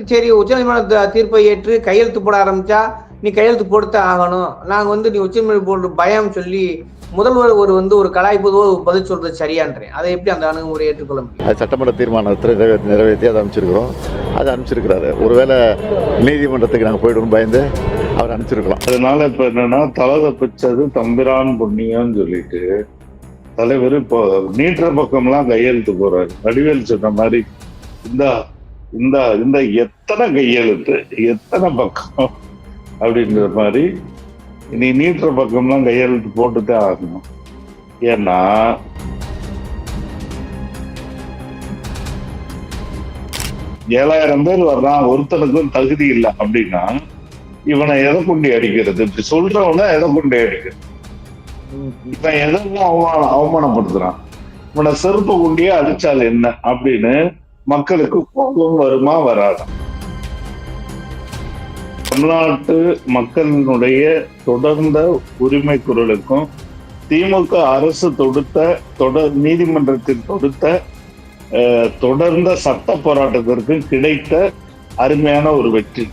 சரி, உச்சநீதிமன்ற தீர்ப்பை ஏற்று கையெழுத்து போட ஆரம்பிச்சா நீ கையெழுத்து போட்டுத்தான் ஆகணும். நாங்க நீ உச்சநீதிமன்றம் போடுற பயம் சொல்லி முதல்வர் ஒரு கலாய்ப்பு பதில் சொல்றது சரியான்றேன். அதை எப்படி அந்த அணுகுமுறை ஏற்றுக்கொள்ள முடியும்? அது சட்டமன்ற தீர்மானத்தில் நிறைவேற்றி அதை அனுப்பிச்சிருக்கிறோம். அதை அனுப்பிச்சிருக்கிறாரு. ஒருவேளை நீதிமன்றத்துக்கு நாங்கள் போயிடுவோம் பயந்து அவர் அனுப்பிச்சிருக்கலாம். அதனால இப்ப என்னன்னா தலதை பிச்சது தம்பிரான் புண்ணியம்னு சொல்லிட்டு தலைவர் இப்போ நீட்டுற பக்கம்லாம் கையெழுத்து போறாரு. வடிவேல் சொன்ன மாதிரி இந்த இந்த இந்த எத்தனை கையெழுத்து எத்தனை பக்கம் அப்படின்ற மாதிரி நீ நீட்டுற பக்கம்லாம் கையெழுத்து போட்டுதான் ஆகணும். ஏன்னா ஏழாயிரம் பேர் வர்றான், ஒருத்தனுக்கும் தகுதி இல்லை அப்படின்னா இவனை எதை கொண்டு அடிக்கிறது? இப்படி சொல்றவன எதை கொண்டு அடிக்கிறது? இவன் எதெல்லாம் அவமானப்படுத்துறான். இவனை செருப்ப கொண்டியே அடிச்சால் என்ன அப்படின்னு மக்களுக்கு கோபம் வருமா வராதா? தமிழ்நாட்டு மக்களினுடைய தொடர்ந்த உரிமை குரலுக்கும் திமுக அரசு நீதிமன்றத்தில் தொடுத்த தொடர்ந்த சட்ட போராட்டத்திற்கு கிடைத்த அருமையான ஒரு வெற்றி.